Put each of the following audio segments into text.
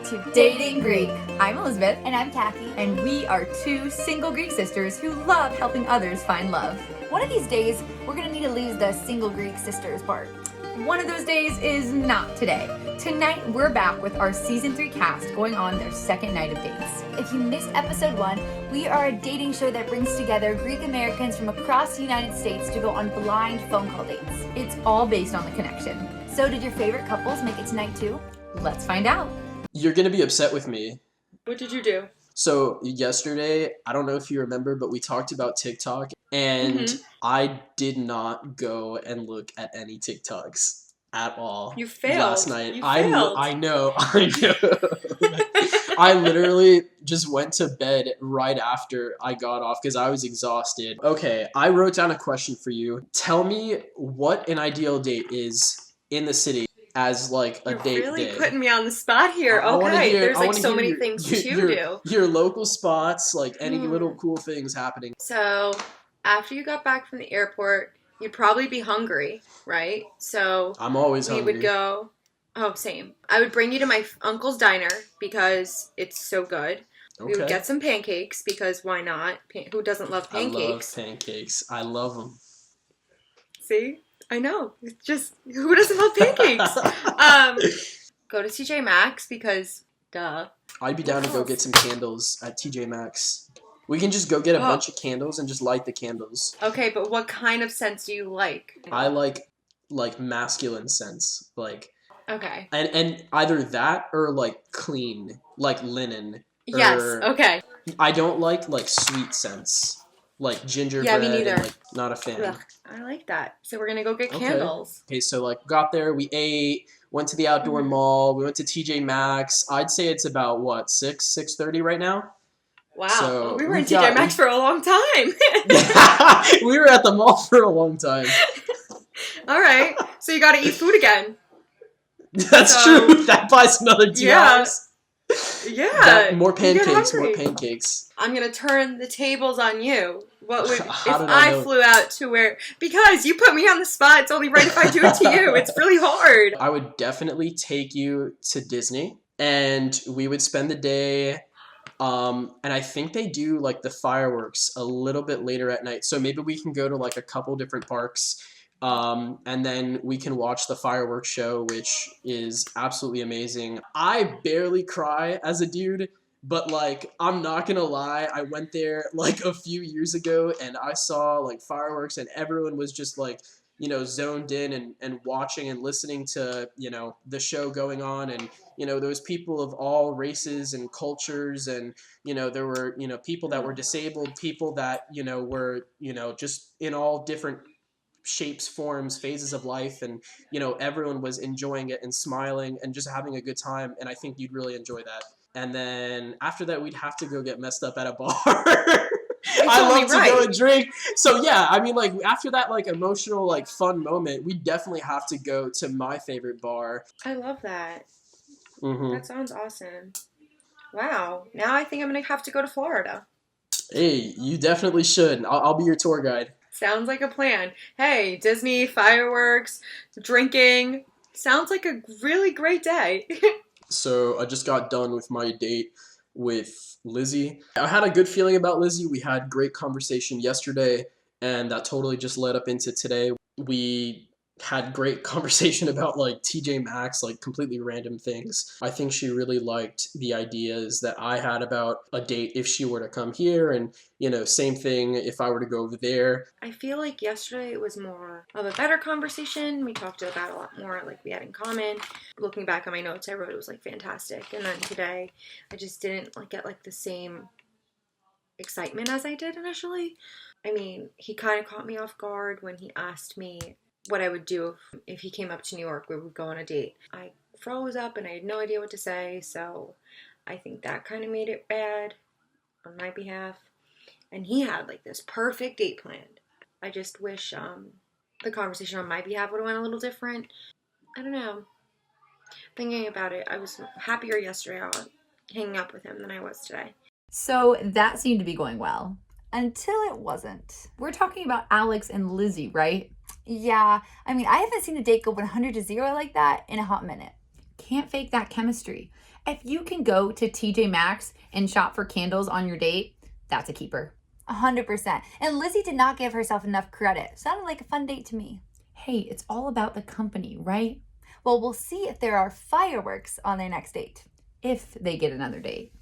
to Dating Greek. I'm Elizabeth. And I'm Kaki. And we are two single Greek sisters who love helping others find love. One of these days, we're going to need to lose the single Greek sisters part. One of those days is not today. Tonight, we're back with our Season 3 cast going on their second night of dates. If you missed episode 1, we are a dating show that brings together Greek Americans from across the United States to go on blind phone call dates. It's all based on the connection. So did your favorite couples make it tonight too? Let's find out. You're going to be upset with me. What did you do? So yesterday, I don't know if you remember, but we talked about TikTok, and I did not go and look at any TikToks at all. You failed. Last night. You I failed. know. I literally just went to bed right after I got off because I was exhausted. Okay, I wrote down a question for you. Tell me what an ideal date is in the city as like a You're date really day. putting me on the spot here. There's like so many things to do. Your local spots, like any little cool things happening. So after you got back from the airport, you'd probably be hungry, right? So I'm always hungry. We would go. Oh, same. I would bring you to my uncle's diner because it's so good. Okay. We would get some pancakes because why not? Who doesn't love pancakes? I love pancakes. I love them. See? I know. It's just, who doesn't love pancakes? Go to TJ Maxx because, duh. I'd be down to go get some candles at TJ Maxx. We can just go get a bunch of candles and just light the candles. Okay, but what kind of scents do you like? I like masculine scents. Like, okay. And either that or like clean, like linen. Yes, okay. I don't like sweet scents. Like gingerbread. Yeah, me neither. And, not a fan. Ugh, I like that. So we're gonna go get candles. Okay, so got there, we ate, went to the outdoor mall, we went to TJ Maxx. I'd say it's about 6:30 right now. Wow. So we were in TJ Maxx for a long time. We were at the mall for a long time. All right. So you gotta eat food again. That's true. That buys another 2 hours. Yeah. More pancakes. I'm gonna turn the tables on you. What would if I flew out to where? Because you put me on the spot. It's only right if I do it to you. It's really hard. I would definitely take you to Disney, and we would spend the day. And I think they do the fireworks a little bit later at night, so maybe we can go to a couple different parks. And then we can watch the fireworks show, which is absolutely amazing. I barely cry as a dude, but I'm not gonna lie, I went there a few years ago and I saw fireworks and everyone was just zoned in and watching and listening to, the show going on. And, there was people of all races and cultures, and, there were, people that were disabled, people that, were, just in all different shapes, forms, phases of life, and everyone was enjoying it and smiling and just having a good time, and I think you'd really enjoy that. And then after that, we'd have to go get messed up at a bar. I love to go and drink. So yeah, I mean, after that emotional fun moment, we definitely have to go to my favorite bar. I love that. That sounds awesome. Wow. Now I think I'm gonna have to go to Florida. Hey, you definitely should. I'll be your tour guide. Sounds like a plan. Hey, Disney, fireworks, drinking. Sounds like a really great day. So I just got done with my date with Lizzy. I had a good feeling about Lizzy. We had great conversation yesterday, and that totally just led up into today. We had great conversation about TJ Maxx, completely random things. I think she really liked the ideas that I had about a date if she were to come here, and same thing if I were to go over there. I feel like yesterday it was more of a better conversation. We talked about a lot more we had in common. Looking back on my notes I wrote, it was fantastic. And then today I just didn't get the same excitement as I did initially. I mean, he kind of caught me off guard when he asked me what I would do if he came up to New York. We would go on a date. I froze up and I had no idea what to say, so I think that kind of made it bad on my behalf. And he had this perfect date planned. I just wish the conversation on my behalf would have went a little different. I don't know. Thinking about it, I was happier yesterday hanging out with him than I was today. So that seemed to be going well. Until it wasn't. We're talking about Alex and Lizzy, right? Yeah, I mean, I haven't seen a date go 100 to 0 like that in a hot minute. Can't fake that chemistry. If you can go to TJ Maxx and shop for candles on your date, that's a keeper. 100%. And Lizzy did not give herself enough credit. Sounded like a fun date to me. Hey, it's all about the company, right? Well, we'll see if there are fireworks on their next date. If they get another date.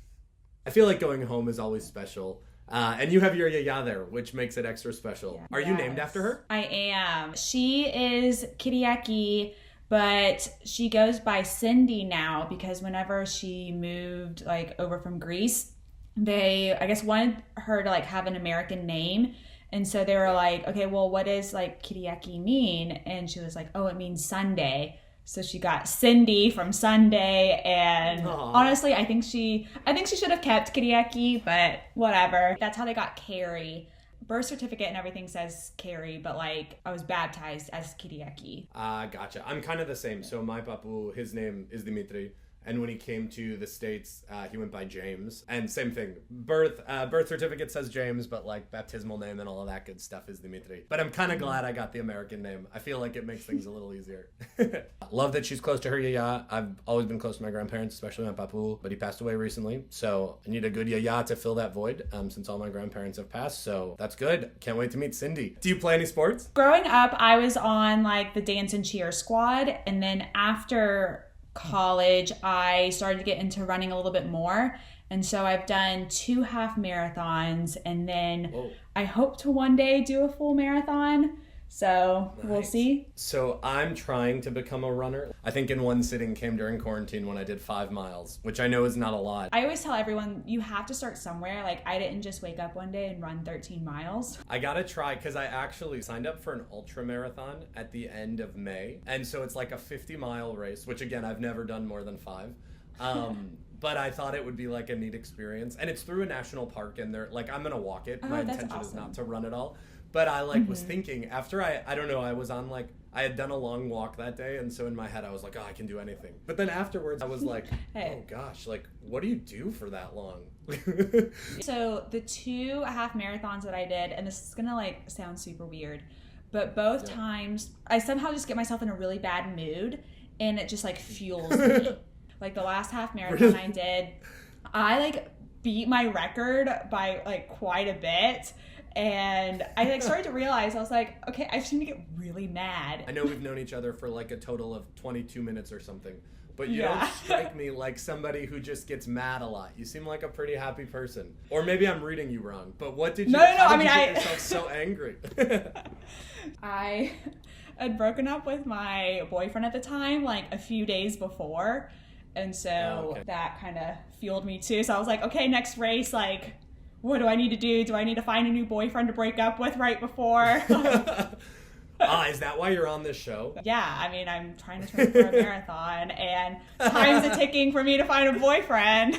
I feel like going home is always special. And you have your yaya there, which makes it extra special. Are you named after her? I am. She is Kiriaki, but she goes by Cindy now because whenever she moved over from Greece, they, I guess, wanted her to have an American name. And so they were like, okay, well, what does Kiriaki mean? And she was like, oh, it means Sunday. So she got Cindy from Sunday, and honestly, I think she should have kept Kiriaki, but whatever. That's how they got Carrie. Birth certificate and everything says Carrie, but I was baptized as Kiriaki. Gotcha. I'm kind of the same. So my papu, his name is Dimitri. And when he came to the States, he went by James. And same thing. Birth certificate says James, but baptismal name and all of that good stuff is Dimitri. But I'm kind of glad I got the American name. I feel like it makes things a little easier. Love that she's close to her yaya. I've always been close to my grandparents, especially my papu, but he passed away recently. So I need a good yaya to fill that void since all my grandparents have passed. So that's good. Can't wait to meet Cindy. Do you play any sports? Growing up, I was on the dance and cheer squad. And then after college, I started to get into running a little bit more. And so I've done 2 half marathons, and then I hope to one day do a full marathon. So We'll see. So I'm trying to become a runner. I think in one sitting came during quarantine when I did 5 miles, which I know is not a lot. I always tell everyone you have to start somewhere. I didn't just wake up one day and run 13 miles. I gotta try because I actually signed up for an ultra marathon at the end of May. And so it's a 50-mile race, which again, I've never done more than 5. But I thought it would be a neat experience. And it's through a national park, and they're I'm gonna walk it. My intention is not to run it all. But I was thinking after I don't know, I was on I had done a long walk that day, and so in my head I was like, oh, I can do anything. But then afterwards I was like, hey. Oh gosh, what do you do for that long? So the 2 half marathons that I did, and this is gonna sound super weird, but both times I somehow just get myself in a really bad mood, and it just fuels me. The last half marathon I did, I beat my record by quite a bit. And I started to realize, I was like, okay, I just need to get really mad. I know we've known each other for a total of 22 minutes or something, but you don't strike me like somebody who just gets mad a lot. You seem like a pretty happy person. Or maybe I'm reading you wrong, but what did you, how did you get yourself so angry? I had broken up with my boyfriend at the time, a few days before. And so that kind of fueled me too. So I was like, okay, next race, what do I need to do? Do I need to find a new boyfriend to break up with right before? Is that why you're on this show? Yeah, I'm trying to train for a marathon, and time's a ticking for me to find a boyfriend.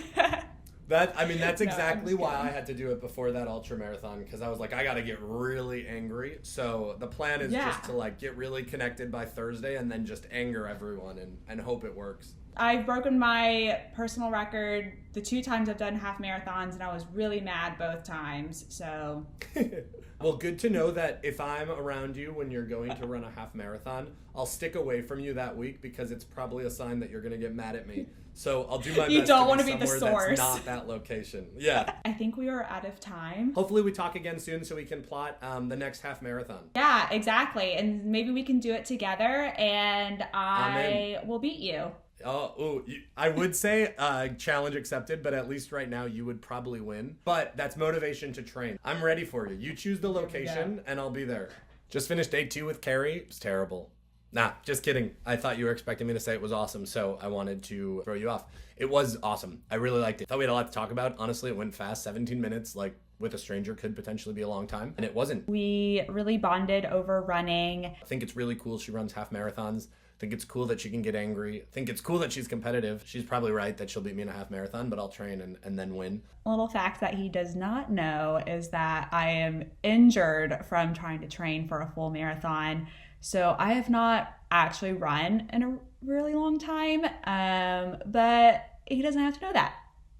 That's exactly why I had to do it before that ultra marathon, because I was like, I gotta get really angry. So the plan is just to get really connected by Thursday, and then just anger everyone and hope it works. I've broken my personal record the 2 times I've done half marathons, and I was really mad both times, so. Well, good to know that if I'm around you when you're going to run a half marathon, I'll stick away from you that week, because it's probably a sign that you're going to get mad at me. So I'll do my best. You don't to want be to be the somewhere source. That's not that location. Yeah. I think we are out of time. Hopefully we talk again soon so we can plot the next half marathon. Yeah, exactly. And maybe we can do it together, and I will beat you. I would say challenge accepted, but at least right now you would probably win. But that's motivation to train. I'm ready for you. You choose the location and I'll be there. Just finished day 2 with Carrie. It's terrible. Nah, just kidding. I thought you were expecting me to say it was awesome, so I wanted to throw you off. It was awesome. I really liked it. Thought we had a lot to talk about. Honestly, it went fast. 17 minutes, with a stranger could potentially be a long time, and it wasn't. We really bonded over running. I think it's really cool she runs half marathons. I think it's cool that she can get angry. I think it's cool that she's competitive. She's probably right that she'll beat me in a half marathon, but I'll train and then win. A little fact that he does not know is that I am injured from trying to train for a full marathon. So I have not actually run in a really long time, but he doesn't have to know that.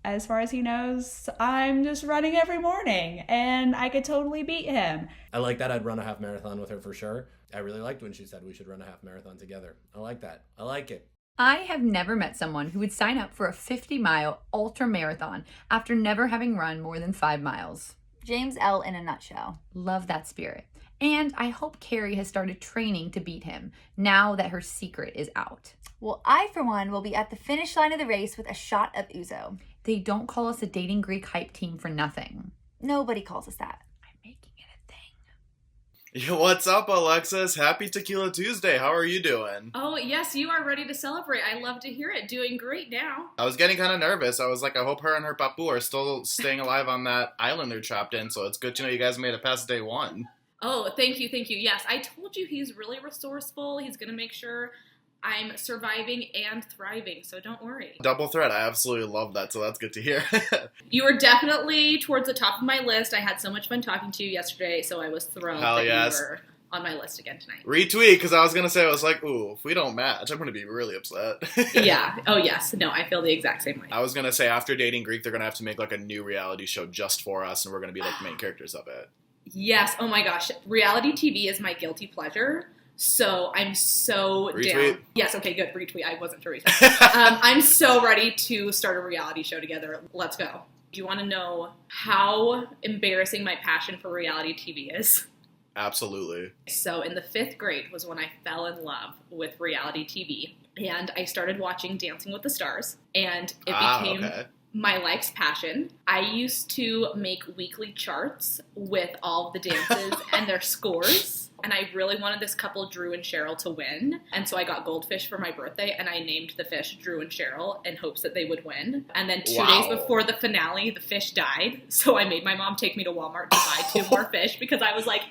As far as he knows, I'm just running every morning, and I could totally beat him. I like that. I'd run a half marathon with her for sure. I really liked when she said we should run a half marathon together. I like that. I like it. I have never met someone who would sign up for a 50-mile ultra marathon after never having run more than 5 miles. James L. in a nutshell. Love that spirit. And I hope Carrie has started training to beat him now that her secret is out. Well, I, for one, will be at the finish line of the race with a shot of ouzo. They don't call us a Dating Greek hype team for nothing. Nobody calls us that. I'm making it a thing. Yo, what's up, Alexis? Happy Tequila Tuesday. How are you doing? Oh, yes, you are ready to celebrate. I love to hear it. Doing great now. I was getting kind of nervous. I was like, I hope her and her papu are still staying alive on that island they're trapped in, so it's good to know you guys made it past day one. Oh, thank you, thank you. Yes, I told you he's really resourceful. He's going to make sure I'm surviving and thriving, so don't worry. Double threat. I absolutely love that, so that's good to hear. You were definitely towards the top of my list. I had so much fun talking to you yesterday, so I was thrilled Hell that yes. you were on my list again tonight. Retweet, because I was going to say, I was like, ooh, if we don't match, I'm going to be really upset. Yeah. Oh, yes. No, I feel the exact same way. I was going to say, after Dating Greek, they're going to have to make like a new reality show just for us, and we're going to be like main characters of it. Yes. Oh, my gosh. Reality TV is my guilty pleasure. So I'm so Retweet. down. Yes, okay, good. Retweet. I wasn't sure. I'm so ready to start a reality show together. Let's go. Do you want to know how embarrassing my passion for reality TV is? Absolutely. So in the 5th grade was when I fell in love with reality TV. And I started watching Dancing with the Stars. And it became my life's passion. I used to make weekly charts with all of the dances and their scores. And I really wanted this couple, Drew and Cheryl, to win. And so I got goldfish for my birthday, and I named the fish Drew and Cheryl in hopes that they would win. And then 2 days before the finale, the fish died. So I made my mom take me to Walmart to buy 2 more fish because I was like,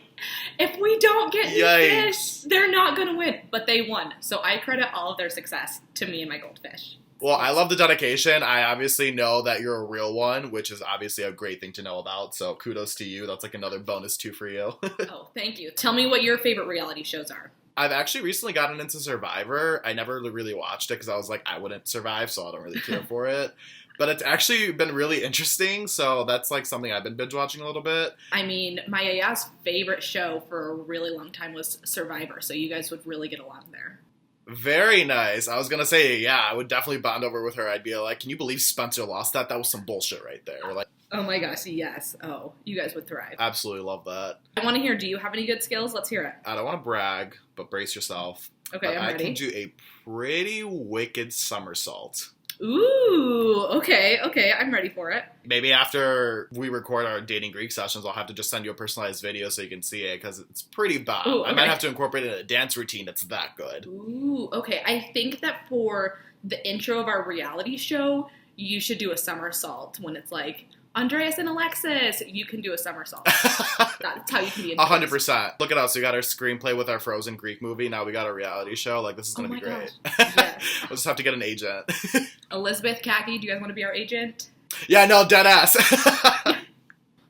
if we don't get new fish, they're not going to win. But they won. So I credit all of their success to me and my goldfish. Well, I love the dedication. I obviously know that you're a real one, which is obviously a great thing to know about. So kudos to you. That's like another bonus too for you. Oh, thank you. Tell me what your favorite reality shows are. I've actually recently gotten into Survivor. I never really watched it because I was like, I wouldn't survive, so I don't really care for it. But it's actually been really interesting, so that's like something I've been binge watching a little bit. I mean, my Yaya's favorite show for a really long time was Survivor, so you guys would really get along there. Very nice. I was going to say, yeah, I would definitely bond over with her. I'd be like, can you believe Spencer lost that? That was some bullshit right there. Like, oh my gosh, yes. Oh, you guys would thrive. Absolutely love that. I want to hear, do you have any good skills? Let's hear it. I don't want to brag, but brace yourself. Okay, I'm ready. I can do a pretty wicked somersault. Ooh, okay, I'm ready for it. Maybe after we record our Dating Greek sessions, I'll have to just send you a personalized video so you can see it, because it's pretty bomb. Ooh, okay. I might have to incorporate it in a dance routine that's that good. Ooh, okay. I think that for the intro of our reality show, you should do a somersault when it's like, Andreas and Alexis, you can do a somersault. That's how you can be 100%. Look at us. We got our screenplay with our Frozen Greek movie. Now we got a reality show. Like, this is going to be great. Yes. We'll just have to get an agent. Elizabeth Kaki, do you guys want to be our agent? Yeah, no, dead ass.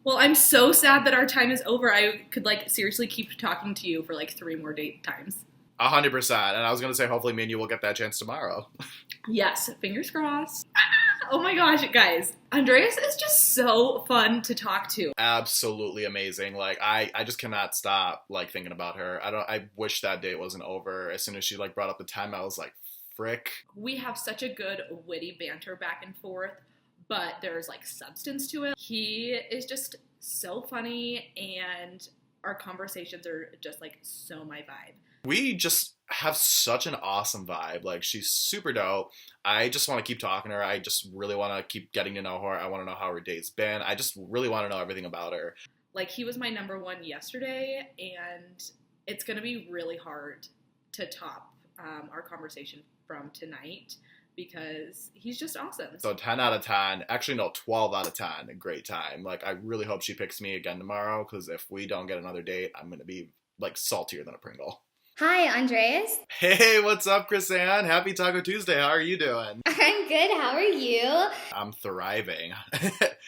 Well, I'm so sad that our time is over. I could, like, seriously keep talking to you for, like, 3 more date times. 100%. And I was going to say, hopefully me and you will get that chance tomorrow. Yes, fingers crossed. Oh my gosh, guys. Andreas is just so fun to talk to. Absolutely amazing. Like, I just cannot stop, like, thinking about her. I wish that date wasn't over. As soon as she, like, brought up the time, I was like, frick. We have such a good witty banter back and forth, but there's, like, substance to it. He is just so funny, and our conversations are just, like, so my vibe. We just have such an awesome vibe. Like, she's super dope. I just want to keep talking to her. I just really want to keep getting to know her. I want to know how her day's been. I just really want to know everything about her. Like, he was my number 1 yesterday, and it's going to be really hard to top our conversation from tonight because he's just awesome. So 10 out of 10. Actually, no, 12 out of 10. A great time. Like, I really hope she picks me again tomorrow, because if we don't get another date, I'm going to be, like, saltier than a Pringle. Hi, Andreas. Hey, what's up, Chrisanne? Happy Taco Tuesday. How are you doing? I'm good. How are you? I'm thriving.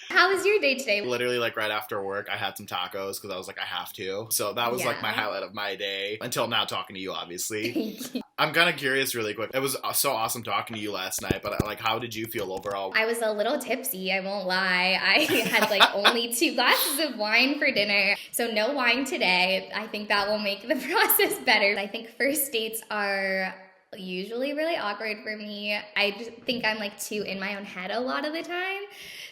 How was your day today? Literally, like, right after work, I had some tacos because I was like, I have to. So that was, like, my highlight of my day. Until now, talking to you, obviously. I'm kind of curious really quick. It was so awesome talking to you last night, but, like, how did you feel overall? I was a little tipsy, I won't lie. I had, like, only 2 glasses of wine for dinner. So no wine today. I think that will make the process better. I think first dates are usually really awkward for me. I just think I'm like too in my own head a lot of the time.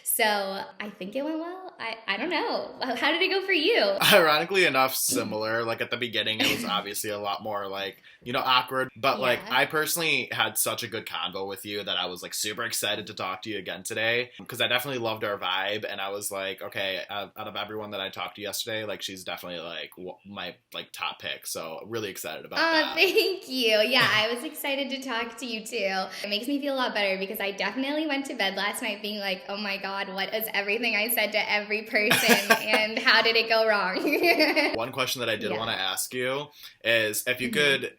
So I think it went well. I don't know. How did it go for you? Ironically enough, similar. Like at the beginning, it was obviously a lot more like, awkward. But like I personally had such a good convo with you that I was like super excited to talk to you again today because I definitely loved our vibe. And I was like, okay, out of everyone that I talked to yesterday, like she's definitely like my like top pick. So really excited about that. Thank you. Yeah, I was excited to talk to you too. It makes me feel a lot better because I definitely went to bed last night being like, oh my God, what is everything I said to every person and how did it go wrong? One question that I did want to ask you is if you could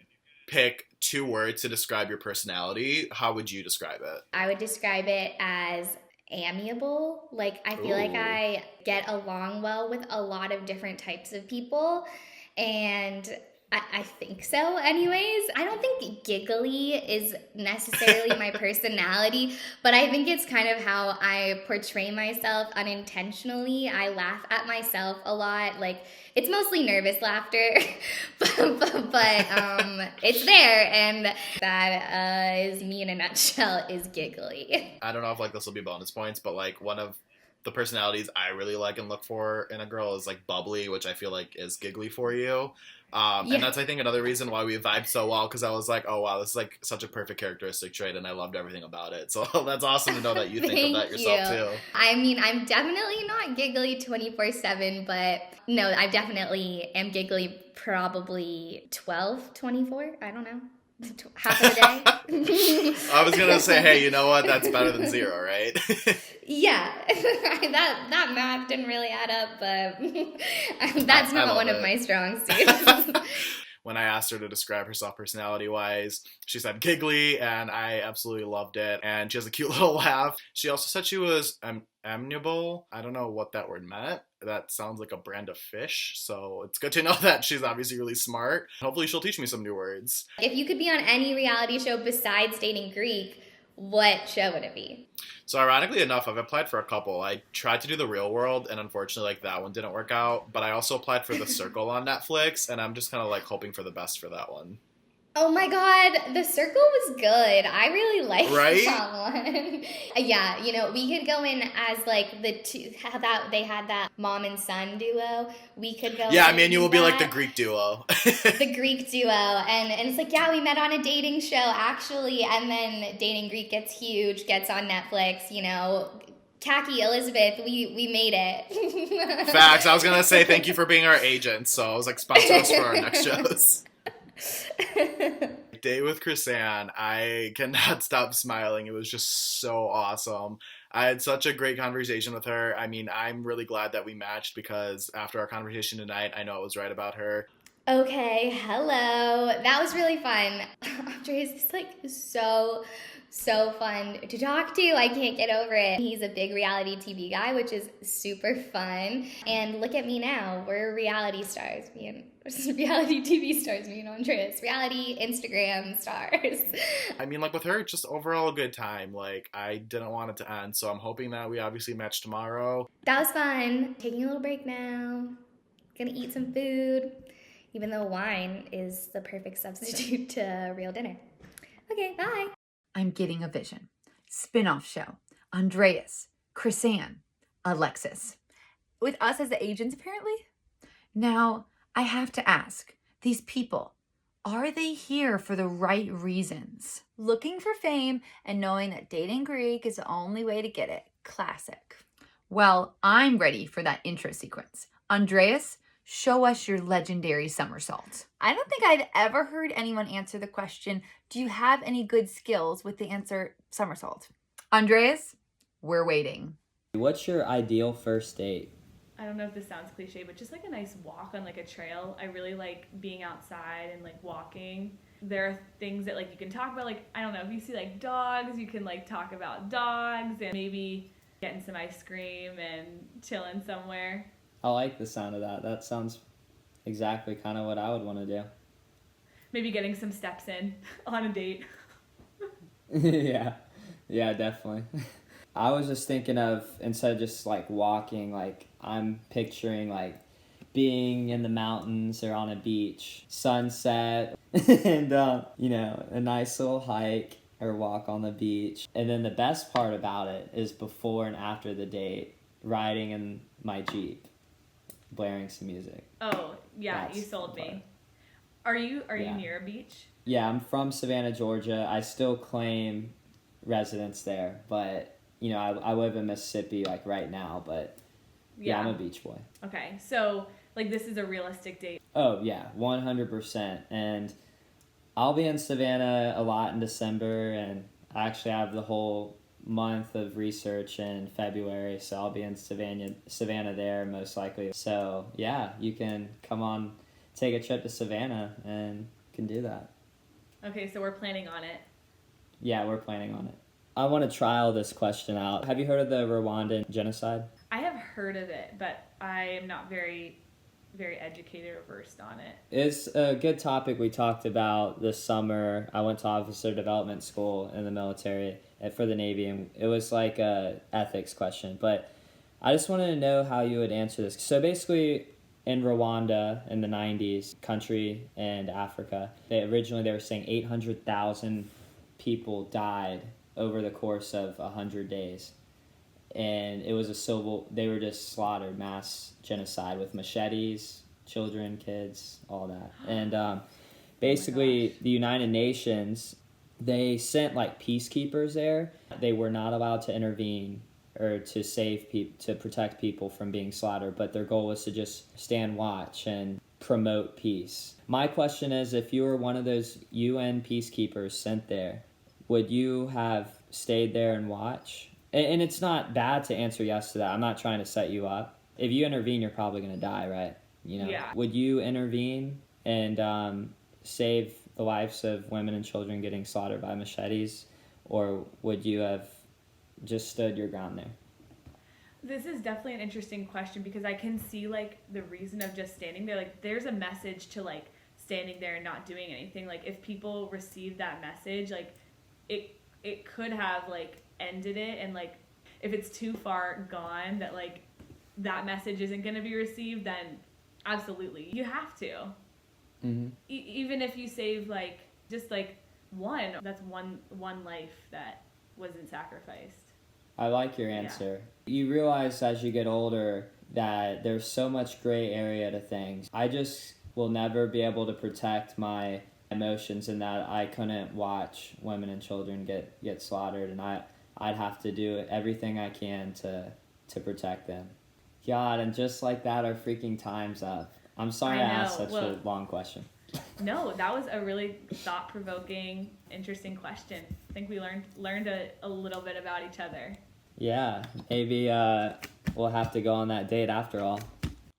pick 2 words to describe your personality, how would you describe it? I would describe it as amiable. Like, I feel like I get along well with a lot of different types of people, and I think so anyways. I don't think giggly is necessarily my personality, but I think it's kind of how I portray myself unintentionally. I laugh at myself a lot. Like, it's mostly nervous laughter, but it's there, and that is me in a nutshell, is giggly. I don't know if like this will be bonus points, but like one of the personalities I really like and look for in a girl is like bubbly, which I feel like is giggly for you. And that's, I think, another reason why we vibed so well, because I was like, oh wow, this is like such a perfect characteristic trait, and I loved everything about it. So that's awesome to know that you think of that yourself too. I mean, I'm definitely not giggly 24/7, but no, I definitely am giggly probably 12, 24, I don't know. Half of the day. I was gonna say, hey, you know what? That's better than 0, right? Yeah, that math didn't really add up, but that's not one of my strong suits. When I asked her to describe herself personality-wise, she said giggly, and I absolutely loved it. And she has a cute little laugh. She also said she was amiable. I don't know what that word meant. That sounds like a brand of fish, so it's good to know that she's obviously really smart. Hopefully she'll teach me some new words. If you could be on any reality show besides Dating Greek, what show would it be? So ironically enough, I've applied for a couple. I tried to do The Real World, and unfortunately, like, that one didn't work out. But I also applied for The Circle on Netflix, and I'm just kind of like hoping for the best for that one. Oh my God, The Circle was good. I really liked that one. Yeah, we could go in as like the two, how that they had that mom and son duo. We could go. Yeah, Emmanuel will be like the Greek duo. The Greek duo, and it's like, yeah, we met on a dating show actually, and then Dating Greek gets huge, gets on Netflix. Kaki, Elizabeth, we made it. Facts. I was gonna say thank you for being our agent. So I was like, sponsor us for our next shows. Day with Chrisanne, I cannot stop smiling. It was just so awesome. I had such a great conversation with her. I mean, I'm really glad that we matched because after our conversation tonight, I know it was right about her. Okay, hello. That was really fun. Andreas is like so fun to talk to. I can't get over it. He's a big reality TV guy, which is super fun. And look at me now. We're reality stars. Reality TV stars, me and Andreas. Reality Instagram stars. I mean, like, with her, just overall a good time. Like, I didn't want it to end, so I'm hoping that we obviously match tomorrow. That was fun. Taking a little break now. Gonna eat some food. Even though wine is the perfect substitute to real dinner. Okay, bye. I'm getting a vision. Spin-off show. Andreas, Chrisanne, Alexis. With us as the agents, apparently? Now, I have to ask, these people, are they here for the right reasons? Looking for fame and knowing that dating Greek is the only way to get it. Classic. Well, I'm ready for that intro sequence. Andreas, show us your legendary somersault. I don't think I've ever heard anyone answer the question, do you have any good skills, with the answer somersault? Andreas, we're waiting. What's your ideal first date? I don't know if this sounds cliche, but just like a nice walk on like a trail. I really like being outside and like walking. There are things that like you can talk about, like, I don't know, if you see like dogs, you can like talk about dogs and maybe getting some ice cream and chilling somewhere. I like the sound of that. That sounds exactly kind of what I would want to do. Maybe getting some steps in on a date. Yeah, definitely. I was just thinking of, instead of just like walking, like I'm picturing like being in the mountains or on a beach, sunset, and, a nice little hike or walk on the beach. And then the best part about it is before and after the date, riding in my Jeep, blaring some music. Oh, yeah, That's you sold the part. me. Are you near a beach? Yeah, I'm from Savannah, Georgia. I still claim residence there, but, I live in Mississippi, like, right now, but, yeah, I'm a beach boy. Okay, so, like, this is a realistic date. Oh, yeah, 100%. And I'll be in Savannah a lot in December, and I actually have the whole month of research in February, so I'll be in Savannah there most likely. So, yeah, you can come on, take a trip to Savannah, and can do that. Okay, so we're planning on it. Yeah, we're planning on it. I want to trial this question out. Have you heard of the Rwandan genocide? I have heard of it, but I am not very educated or versed on it. It's a good topic we talked about this summer. I went to officer development school in the military for the Navy, and it was like a ethics question. But I just wanted to know how you would answer this. So basically, in Rwanda in the 90s, country and Africa, they were saying 800,000 people died over the course of 100 days. And it was they were just slaughtered, mass genocide with machetes, children, kids, all that. And basically the United Nations, they sent like peacekeepers there. They were not allowed to intervene or to save people, to protect people from being slaughtered, but their goal was to just stand watch and promote peace. My question is, if you were one of those UN peacekeepers sent there, would you have stayed there and watch? And it's not bad to answer yes to that. I'm not trying to set you up. If you intervene, you're probably going to die, right? Yeah. Would you intervene and save the lives of women and children getting slaughtered by machetes? Or would you have just stood your ground there? This is definitely an interesting question because I can see like the reason of just standing there. Like there's a message to like standing there and not doing anything. Like if people receive that message, like it could have like ended it, and like if it's too far gone that like that message isn't going to be received, then absolutely you have to. Mm-hmm. Even if you save like just like that's one life that wasn't sacrificed. I like your answer. Yeah. You realize as you get older that there's so much gray area to things. I just will never be able to protect my emotions in that I couldn't watch women and children get slaughtered, and I'd have to do everything I can to protect them. God, and just like that, our freaking time's up. I'm sorry I asked such a long question. No, that was a really thought-provoking, interesting question. I think we learned a little bit about each other. Yeah, maybe we'll have to go on that date after all.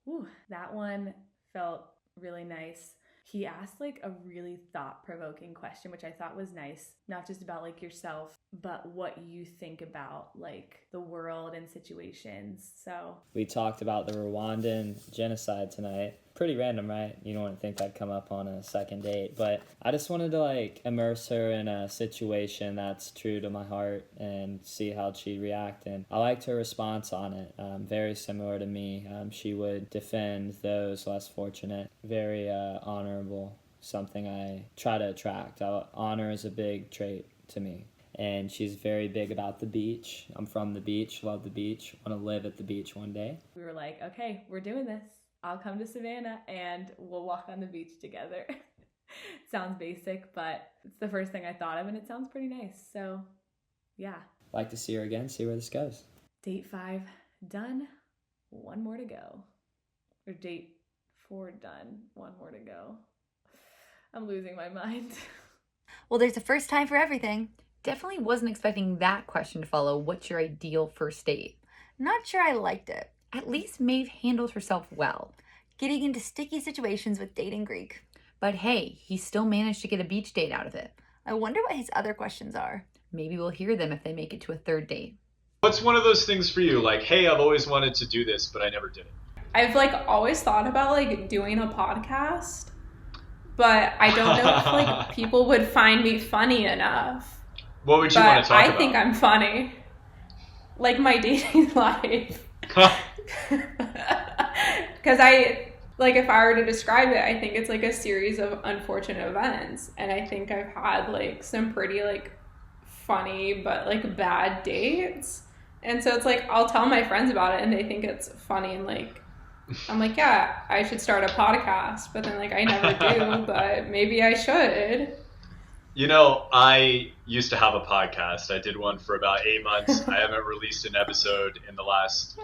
Ooh, that one felt really nice. He asked like a really thought-provoking question, which I thought was nice. Not just about like yourself, but what you think about like the world and situations. So we talked about the Rwandan genocide tonight. Pretty random, right? You don't want to think that'd come up on a second date, but I just wanted to like immerse her in a situation that's true to my heart and see how she'd react. And I liked her response on it. Very similar to me. She would defend those less fortunate. Very honorable. Something I try to attract. Honor is a big trait to me. And she's very big about the beach. I'm from the beach, love the beach, want to live at the beach one day. We were like, okay, we're doing this. I'll come to Savannah and we'll walk on the beach together. Sounds basic, but it's the first thing I thought of and it sounds pretty nice. So, yeah. Like to see her again, see where this goes. Date 5 done, 1 more to go. Or date 4 done, 1 more to go. I'm losing my mind. Well, there's a first time for everything. Definitely wasn't expecting that question to follow. What's your ideal first date? Not sure I liked it. At least Maeve handles herself well. Getting into sticky situations with dating Greek. But hey, he still managed to get a beach date out of it. I wonder what his other questions are. Maybe we'll hear them if they make it to a 3rd date. What's one of those things for you? Like, hey, I've always wanted to do this, but I never did it. I've like always thought about like doing a podcast, but I don't know if like people would find me funny enough. What would you want to talk about? I think I'm funny. Like my dating life. Because like if I were to describe it, I think it's like a series of unfortunate events. And I think I've had like some pretty like funny but like bad dates. And so it's like I'll tell my friends about it and they think it's funny, and like I'm like, yeah, I should start a podcast, but then like I never do, but maybe I should. You know, I used to have a podcast. I did one for about 8 months. I haven't released an episode in the last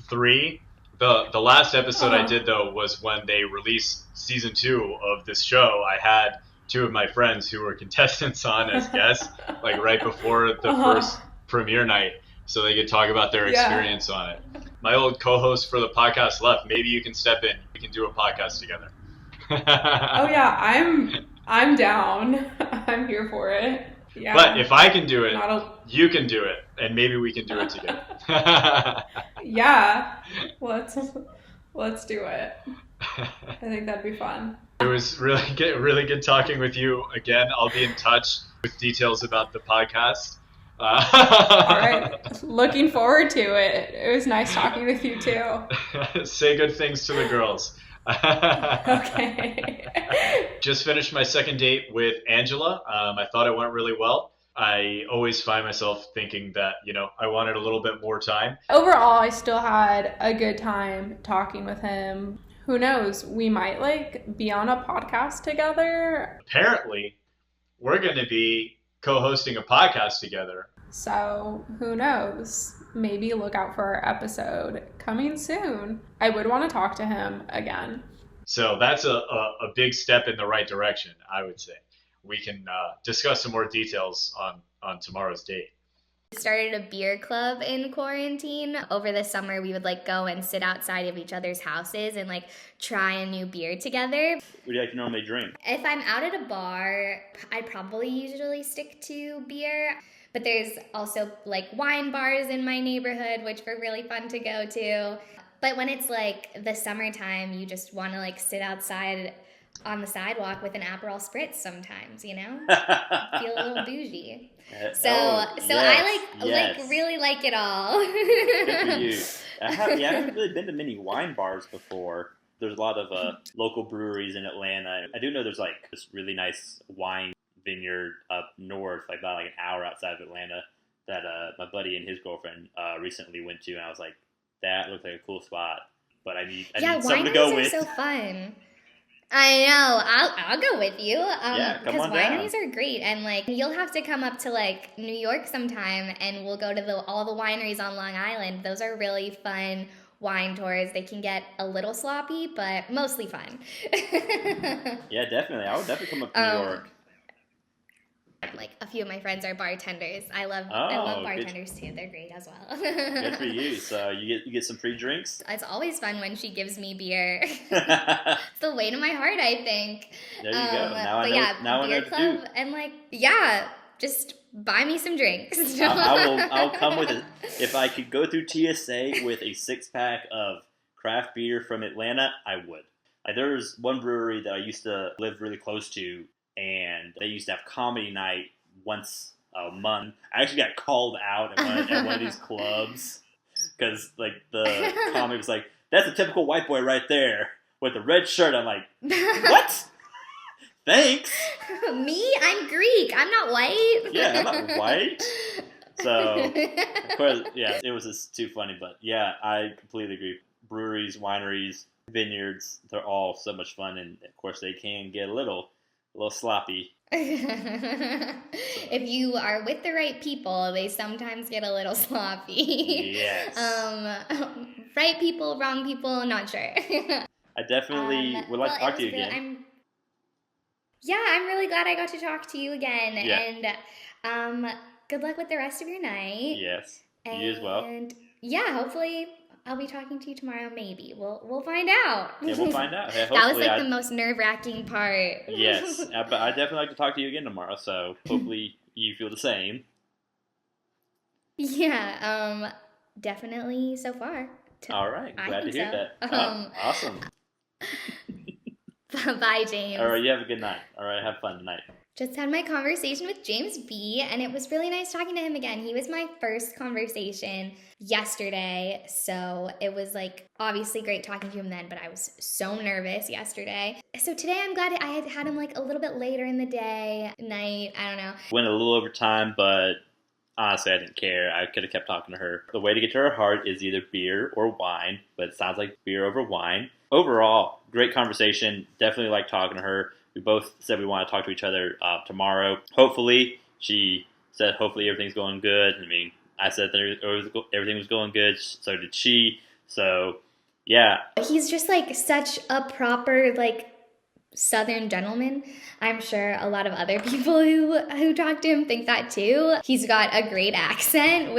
3. The last episode I did, though, was when they released season 2 of this show. I had 2 of my friends who were contestants on as guests, like right before the first premiere night, so they could talk about their experience on it. My old co-host for the podcast left. Maybe you can step in. We can do a podcast together. Oh yeah, I'm down. I'm here for it. Yeah. But if I can do it, you can do it, and maybe we can do it together. Yeah, let's do it. I think that'd be fun. It was really good talking with you again. I'll be in touch with details about the podcast. All right, looking forward to it. It was nice talking with you too. Say good things to the girls. Okay. Just finished my second date with Angella. I thought it went really well. I always find myself thinking that, I wanted a little bit more time. Overall, I still had a good time talking with him. Who knows? We might be on a podcast together. Apparently, we're going to be co-hosting a podcast together. So who knows? Maybe look out for our episode coming soon. I would want to talk to him again. So that's a big step in the right direction, I would say. We can discuss some more details on tomorrow's date. We started a beer club in quarantine. Over the summer, we would go and sit outside of each other's houses and try a new beer together. What do you like to normally drink? If I'm out at a bar, I'd probably usually stick to beer. But there's also wine bars in my neighborhood, which were really fun to go to. But when it's the summertime, you just want to sit outside on the sidewalk with an Aperol Spritz sometimes, Feel a little bougie. I really like it all. Good for you. I haven't really been to many wine bars before. There's a lot of local breweries in Atlanta. I do know there's this really nice wine vineyard up north, about an hour outside of Atlanta, that my buddy and his girlfriend recently went to, and I was like, that looked like a cool spot. But I need someone to go with. Yeah, wineries are so fun. I know. I'll go with you. Because wineries are great, and you'll have to come up to New York sometime, and we'll go to all the wineries on Long Island. Those are really fun wine tours. They can get a little sloppy, but mostly fun. Yeah, definitely. I would definitely come up to New York. A few of my friends are bartenders. I love bartenders too. They're great as well. Good for you. So you get some free drinks? It's always fun when she gives me beer. It's the way to my heart, I think. There you go. Now I know beer what club to do. And just buy me some drinks. I'll come with it. If I could go through TSA with a 6-pack of craft beer from Atlanta, I would. There was one brewery that I used to live really close to, and they used to have comedy night once a month. I actually got called out at one of these clubs because the comic was like, "That's a typical white boy right there with a red shirt." I'm like, "What? Thanks." Me? I'm Greek. I'm not white. Yeah, I'm not white. So, of course, yeah, it was just too funny. But yeah, I completely agree. Breweries, wineries, vineyards, they're all so much fun. And of course, they can get a little sloppy. If you are with the right people, they sometimes get a little sloppy. Yes. Right people, wrong people, not sure. I definitely would like to talk to you again. I'm really glad I got to talk to you again. Yeah. And good luck with the rest of your night. Yes. You as well. And yeah, hopefully I'll be talking to you tomorrow, maybe. We'll find out. Yeah, we'll find out. Hey, that was the most nerve-wracking part. Yes, but I definitely like to talk to you again tomorrow, so hopefully you feel the same. Yeah, definitely so far. All right, glad to hear that. Awesome. Bye, James. All right, you have a good night. All right, have fun tonight. Just had my conversation with James B, and it was really nice talking to him again. He was my first conversation yesterday, so it was like obviously great talking to him then, but I was so nervous yesterday. So today I'm glad I had him like a little bit later in the day, night, I don't know. Went a little over time, but honestly, I didn't care. I could have kept talking to her. The way to get to her heart is either beer or wine, but it sounds like beer over wine. Overall, great conversation. Definitely like talking to her. We both said we want to talk to each other tomorrow. Hopefully, she said hopefully everything's going good. I mean, I said that everything was going good. So did she. So, yeah. He's just like such a proper like Southern gentleman. I'm sure a lot of other people who talk to him think that too. He's got a great accent,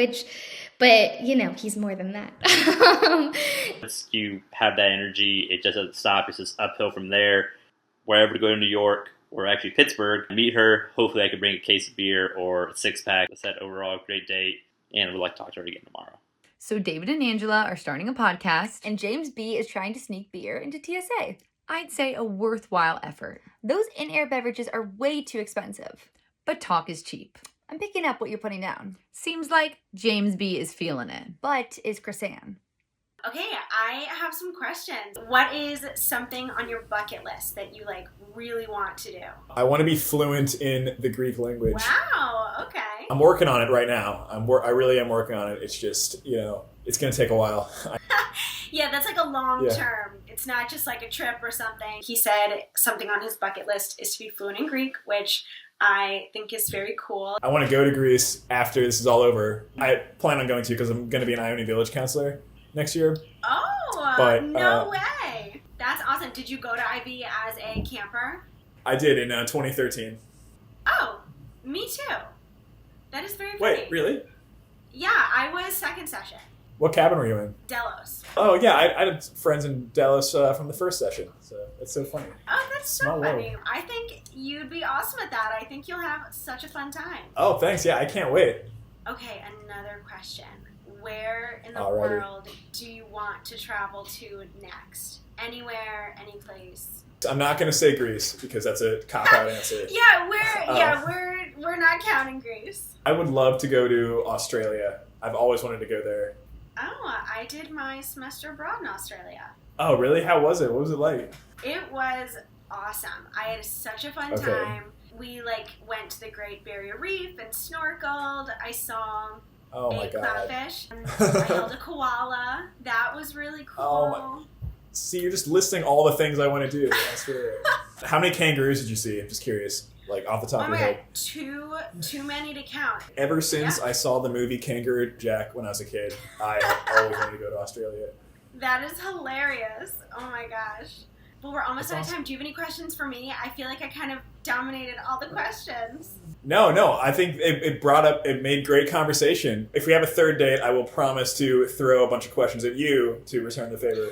but you know, he's more than that. Once you have that energy, it just doesn't stop. It's just uphill from there. Wherever to go to New York or actually Pittsburgh, meet her. Hopefully I could bring a case of beer or a 6-pack. I said overall great date, and I would like to talk to her again tomorrow. So David and Angela are starting a podcast, And James B is trying to sneak beer into TSA. I'd say a worthwhile effort. Those in-air beverages are way too expensive. But talk is cheap. I'm picking up what you're putting down. Seems like James B is feeling it. But is Chrisanne? Okay, I have some questions. What is something on your bucket list that you like really want to do? I want to be fluent in the Greek language. Wow, okay. I'm working on it right now. I really am working on it. It's just, it's going to take a while. Yeah, that's like a long term. It's not just like a trip or something. He said something on his bucket list is to be fluent in Greek, which I think is very cool. I want to go to Greece after this is all over. I plan on going to because I'm going to be an Ione Village counselor next year. Oh, but, no way. That's awesome. Did you go to IB as a camper? I did in 2013. Oh, me too. That is very funny. Wait, really? Yeah, I was second session. What cabin were you in? Delos. Oh, yeah, I had friends in Delos from the first session, so that's so funny. Oh, that's so Small funny. world. I think you'd be awesome at that. I think you'll have such a fun time. Oh, thanks. Yeah, I can't wait. Okay, another question. Where in the Alrighty. world do you want to travel to next? Anywhere, any place? I'm not going to say Greece because that's a cop-out answer. We're not counting Greece. I would love to go to Australia. I've always wanted to go there. Oh, I did my semester abroad in Australia. Oh, really? How was it? What was it like? It was awesome. I had such a fun Okay. time. We went to the Great Barrier Reef and snorkeled. I saw Oh my a God. clownfish. I held a koala. That was really cool. Oh See, you're just listing all the things I want to do. That's weird. How many kangaroos did you see? I'm just curious, like off the top of my your God, head. too many to count. Ever since I saw the movie Kangaroo Jack when I was a kid, I always wanted to go to Australia. That is hilarious. Oh my gosh. Well, we're almost That's out of awesome. time. Do you have any questions for me? I feel like I kind of dominated all the questions. No, I think it made great conversation. If we have a third date, I will promise to throw a bunch of questions at you to return the favor.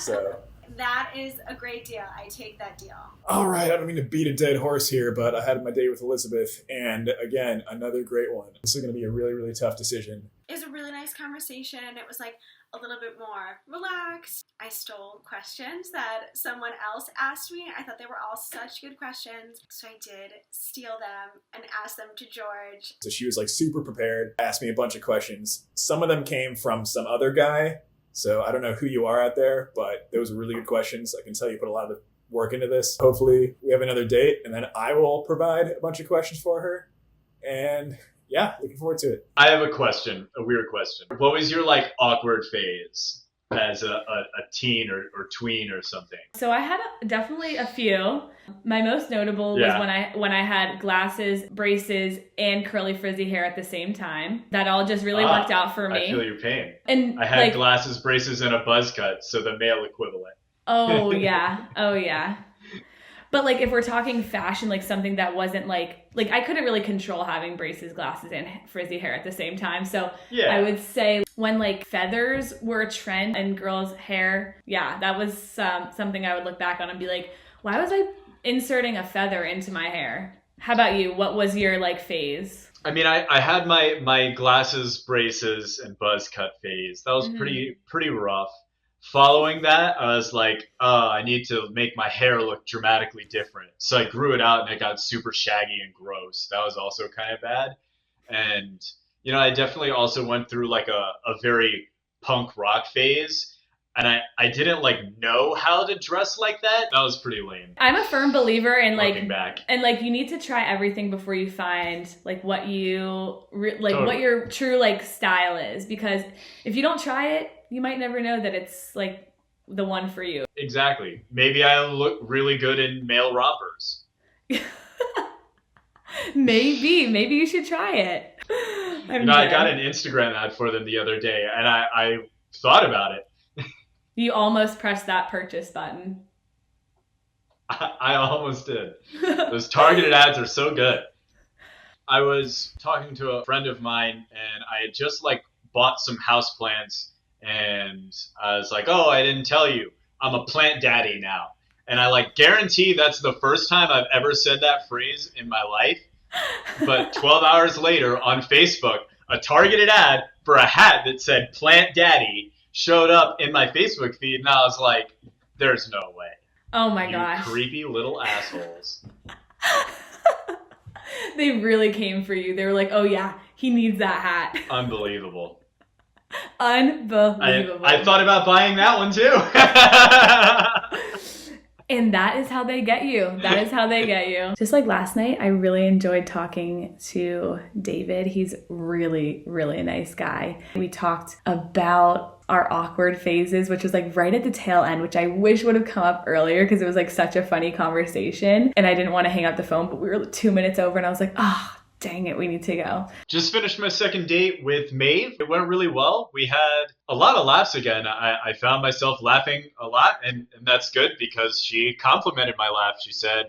So. That is a great deal. I take that deal. All right, I don't mean to beat a dead horse here, but I had my date with Elizabeth, and again, another great one. This is going to be a really, really tough decision. It was a really nice conversation. It was a little bit more relaxed. I stole questions that someone else asked me. I thought they were all such good questions. So I did steal them and ask them to George. So she was super prepared, asked me a bunch of questions. Some of them came from some other guy. So I don't know who you are out there, but those were really good questions. I can tell you put a lot of work into this. Hopefully we have another date, and then I will provide a bunch of questions for her. And yeah, looking forward to it. I have a question, a weird question. What was your awkward phase as a teen or tween or something? So I had definitely a few. My most notable was when I had glasses, braces, and curly frizzy hair at the same time. That all just really worked out for me. I feel your pain. And I had glasses, braces, and a buzz cut, so the male equivalent. Oh yeah. But if we're talking fashion, something that wasn't I couldn't really control having braces, glasses, and frizzy hair at the same time. So I would say when feathers were a trend in girls' hair, that was something I would look back on and be like, why was I inserting a feather into my hair? How about you? What was your phase? I mean, I had my glasses, braces, and buzz cut phase. That was pretty rough. following that, I was like, I need to make my hair look dramatically different. So I grew it out and it got super shaggy and gross. That was also kind of bad. And, I definitely also went through like a very punk rock phase. And I didn't like know how to dress like that. That was pretty lame. I'm a firm believer in Looking back. and like you need to try everything before you find like what you Totally. what your true like style is, because if you don't try it, you might never know that it's like the one for you. Exactly. Maybe I look really good in male rompers. Maybe you should try it. I got an Instagram ad for them the other day, and I thought about it. You almost pressed that purchase button. I almost did. Those targeted ads are so good. I was talking to a friend of mine, and I had just like bought some houseplants, and I was like, "Oh, I didn't tell you, I'm a plant daddy now." And I like guarantee that's the first time I've ever said that phrase in my life. But 12 hours later on Facebook, a targeted ad for a hat that said "Plant Daddy" showed up in my Facebook feed, and I was like, "There's no way." Oh my You gosh. creepy little assholes. They really came for you. They were like, "Oh yeah, he needs that hat." Unbelievable. Unbelievable. I thought about buying that one too. And that is how they get you. That is how they get you. Just like last night, I really enjoyed talking to David. He's really, really a nice guy. We talked about our awkward phases, which was like right at the tail end, which I wish would have come up earlier because it was like such a funny conversation. And I didn't want to hang up the phone, but we were 2 minutes over and I was like, oh, dang it, we need to go. Just finished my second date with Maeve. It went really well. We had a lot of laughs again. I found myself laughing a lot, and that's good because she complimented my laugh. She said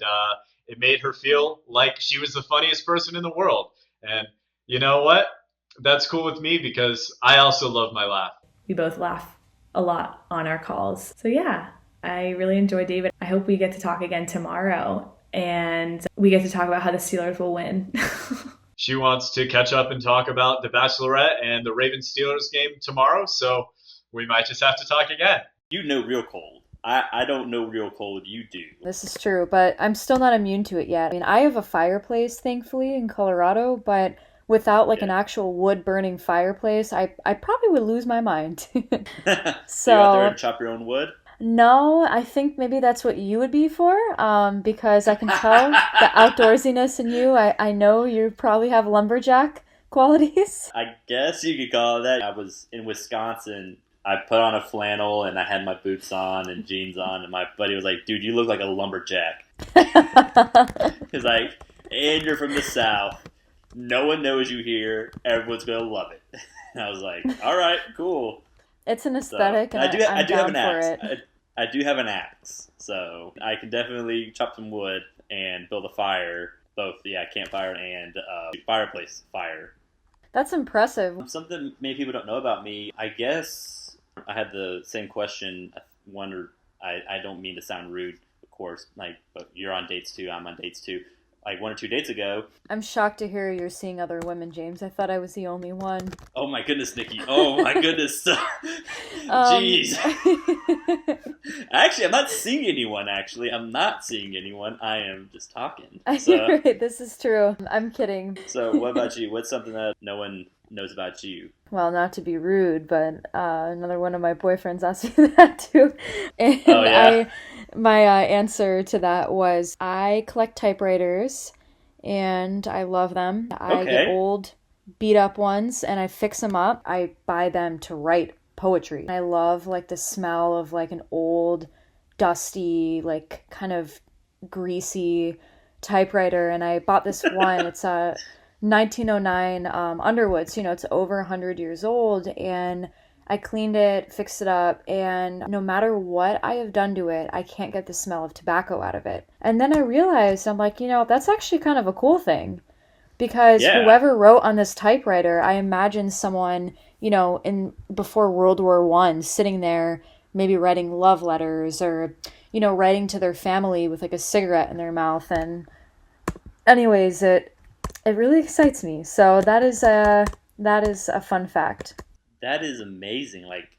it made her feel like she was the funniest person in the world. And you know what? That's cool with me because I also love my laugh. We both laugh a lot on our calls. So yeah, I really enjoyed David. I hope we get to talk again tomorrow. And we get to talk about how the Steelers will win. She wants to catch up and talk about The Bachelorette and the Ravens-Steelers game tomorrow, so we might just have to talk again. You know real cold. I don't know real cold. You do. This is true, but I'm still not immune to it yet. I mean, I have a fireplace, thankfully, in Colorado, but without like an actual wood-burning fireplace, I probably would lose my mind. So you out there and chop your own wood? No, I think maybe that's what you would be for, because I can tell the outdoorsiness in you. I know you probably have lumberjack qualities. I guess you could call it that. I was in Wisconsin. I put on a flannel and I had my boots on and jeans on, and my buddy was like, "Dude, you look like a lumberjack." He's like, "And you're from the South. No one knows you here. Everyone's gonna love it." And I was like, "All right, cool." It's an aesthetic, so, and I do have an axe. I do have an axe, so I can definitely chop some wood and build a fire. Both, campfire and fireplace fire. That's impressive. Something many people don't know about me. I guess I had the same question. I wondered. I don't mean to sound rude, of course. But you're on dates too. I'm on dates too. Like 1 or 2 dates ago. I'm shocked to hear you're seeing other women, James. I thought I was the only one. Oh my goodness, Nikki. Oh my goodness. Jeez. Actually, I'm not seeing anyone, I am just talking. So, right, this is true. I'm kidding. So what about you? What's something that no one knows about you? Well, not to be rude, but another one of my boyfriends asked me that too. And oh, yeah? My answer to that was I collect typewriters and I love them. I get old, beat up ones and I fix them up. I buy them to write poetry. I love like the smell of like an old, dusty, like kind of greasy typewriter. And I bought this one. It's a 1909 Underwood. So, it's over 100 years old, and I cleaned it, fixed it up, and no matter what I have done to it, I can't get the smell of tobacco out of it. And then I realized, I'm like, that's actually kind of a cool thing, because whoever wrote on this typewriter, I imagine someone, in before World War I, sitting there, maybe writing love letters or, writing to their family with like a cigarette in their mouth. And anyways, it really excites me. So that is a fun fact. That is amazing. Like,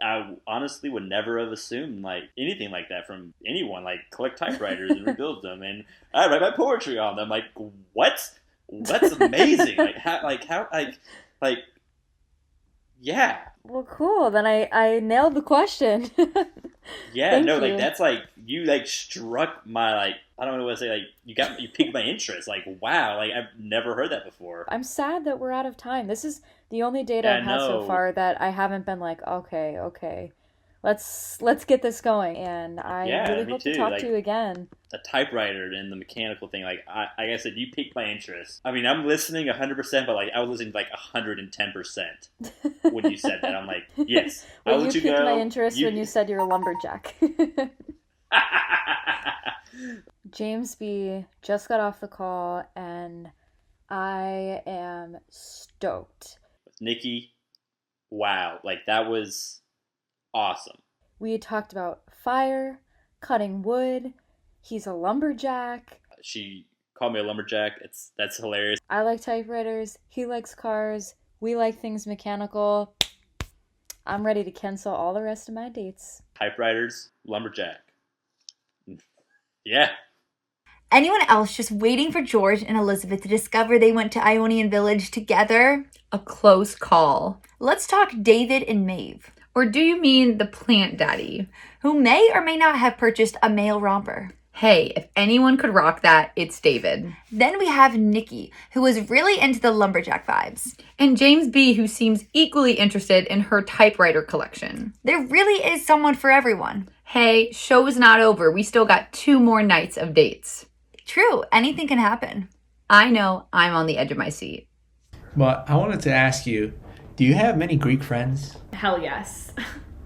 I honestly would never have assumed like anything like that from anyone. Like collect typewriters and rebuild them, and I write my poetry on them. Like what? That's amazing. Like yeah. Well, cool. Then I nailed the question. Yeah, Thank no, you. like that's like you like struck my like I don't know what to say, like you piqued my interest. Like wow, like I've never heard that before. I'm sad that we're out of time. This is the only date I've had so far that I haven't been like, okay, let's get this going. And I really hope to talk to you again. The typewriter and the mechanical thing, like I said, you piqued my interest. I mean, I'm listening 100%, but like I was listening like 110% when you said that. I'm like, yes, well, I'll let you piqued go. my interest when you said you're a lumberjack. James B just got off the call, and I am stoked. Nikki, wow, like that was awesome. We had talked about fire, cutting wood. He's a lumberjack. She called me a lumberjack. That's hilarious. I like typewriters. He likes cars. We like things mechanical. I'm ready to cancel all the rest of my dates. Typewriters, lumberjack. Yeah. Anyone else just waiting for George and Elizabeth to discover they went to Ionian Village together? A close call. Let's talk David and Maeve. Or do you mean the plant daddy? Who may or may not have purchased a male romper. Hey, if anyone could rock that, it's David. Then we have Nikki, who was really into the lumberjack vibes. And James B, who seems equally interested in her typewriter collection. There really is someone for everyone. Hey, show's not over. We still got 2 more nights of dates. True, anything can happen. I know, I'm on the edge of my seat. But I wanted to ask you, do you have many Greek friends? Hell yes.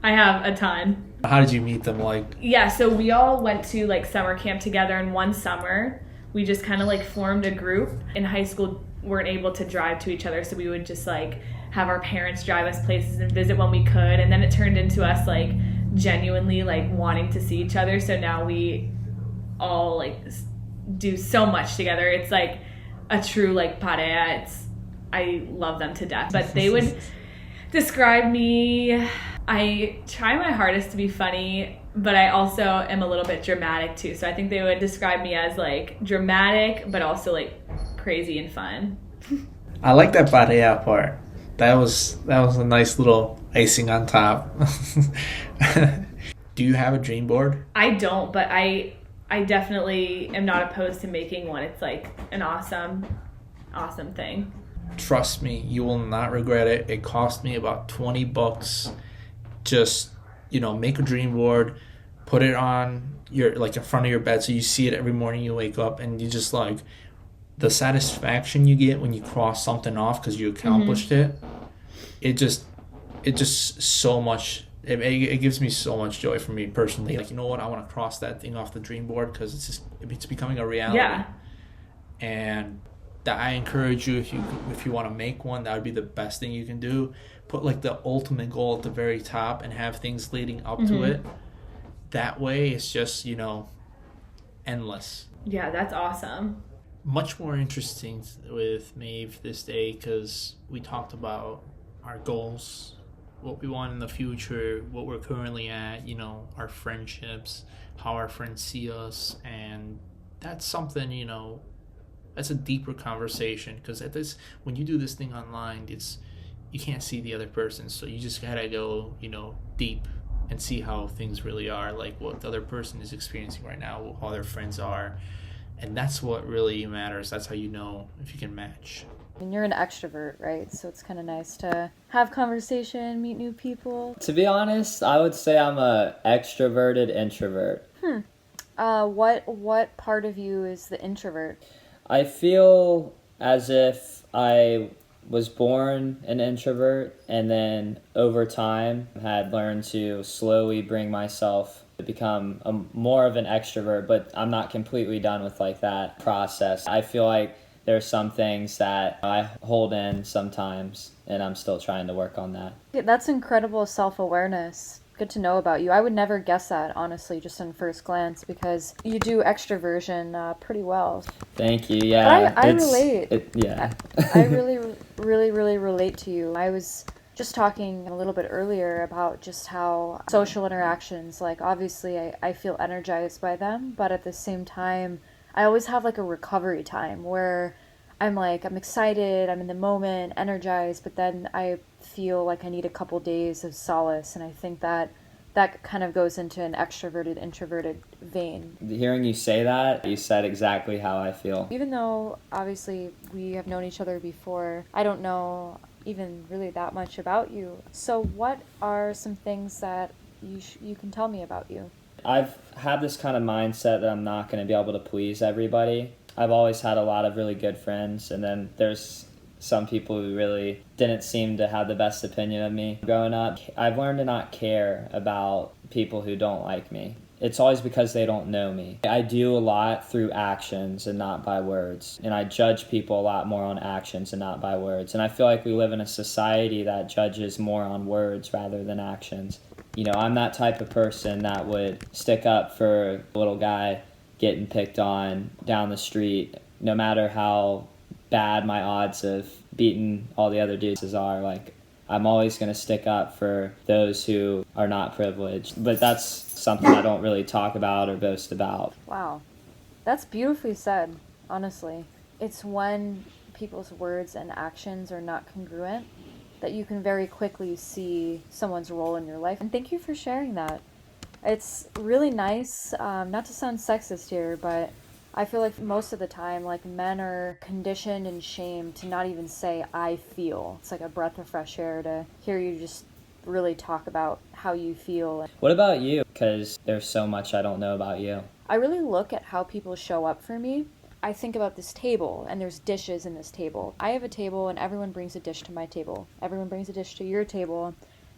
I have a ton. How did you meet them? Yeah, so we all went to like summer camp together, and one summer we just kind of like formed a group. In high school, weren't able to drive to each other, so we would just like have our parents drive us places and visit when we could, and then it turned into us like genuinely like wanting to see each other. So now we all like do so much together. It's like a true like pareja. I love them to death. But they would describe me. I try my hardest to be funny, but I also am a little bit dramatic too. So I think they would describe me as like dramatic, but also like crazy and fun. I like that pareja part. That was a nice little icing on top. Do you have a dream board? I don't, but I definitely am not opposed to making one. It's like an awesome thing. Trust me, you will not regret it. It cost me about $20. Just, make a dream board, put it on your in front of your bed so you see it every morning you wake up, and you just like the satisfaction you get when you cross something off because you accomplished it. It just so much. It gives me so much joy for me personally. Like, you know what? I want to cross that thing off the dream board because it's becoming a reality. Yeah. And that I encourage you, if you want to make one, that would be the best thing you can do. Put like the ultimate goal at the very top and have things leading up to it. That way it's just, endless. Yeah, that's awesome. Much more interesting with Maeve this day because we talked about our goals, what we want in the future, what we're currently at, our friendships, how our friends see us. And that's something, that's a deeper conversation because when you do this thing online, you can't see the other person, so you just gotta go deep and see how things really are, like what the other person is experiencing right now, how their friends are, and that's what really matters. That's how you know if you can match. And you're an extrovert, right? So it's kind of nice to have conversation, meet new people. To be honest, I would say I'm a extroverted introvert. What part of you is the introvert? I feel as if I was born an introvert and then over time had learned to slowly bring myself to become more of an extrovert, but I'm not completely done with like that process. I feel like there's some things that I hold in sometimes and I'm still trying to work on that. That's incredible self-awareness. Good to know about you. I would never guess that, honestly, just on first glance, because you do extroversion pretty well. Thank you. Yeah, I relate. Yeah. I really, really, really relate to you. I was just talking a little bit earlier about just how social interactions, like obviously I feel energized by them, but at the same time, I always have like a recovery time where I'm excited, I'm in the moment, energized, but then I feel like I need a couple days of solace. And I think that kind of goes into an extroverted, introverted vein. Hearing you say that, you said exactly how I feel. Even though obviously we have known each other before, I don't know even really that much about you. So what are some things that you can tell me about you? I've had this kind of mindset that I'm not going to be able to please everybody. I've always had a lot of really good friends, and then there's some people who really didn't seem to have the best opinion of me. Growing up, I've learned to not care about people who don't like me. It's always because they don't know me. I do a lot through actions and not by words. And I judge people a lot more on actions and not by words. And I feel like we live in a society that judges more on words rather than actions. You know, I'm that type of person that would stick up for a little guy getting picked on down the street, no matter how bad my odds of beating all the other dudes are. Like, I'm always going to stick up for those who are not privileged. But that's something I don't really talk about or boast about. Wow. That's beautifully said, honestly. It's when people's words and actions are not congruent that you can very quickly see someone's role in your life. And thank you for sharing that. It's really nice, not to sound sexist here, but I feel like most of the time, like, men are conditioned and shamed to not even say, I feel. It's like a breath of fresh air to hear you just really talk about how you feel. What about you? Because there's so much I don't know about you. I really look at how people show up for me. I think about this table, and there's dishes in this table. I have a table, and everyone brings a dish to my table. Everyone brings a dish to your table.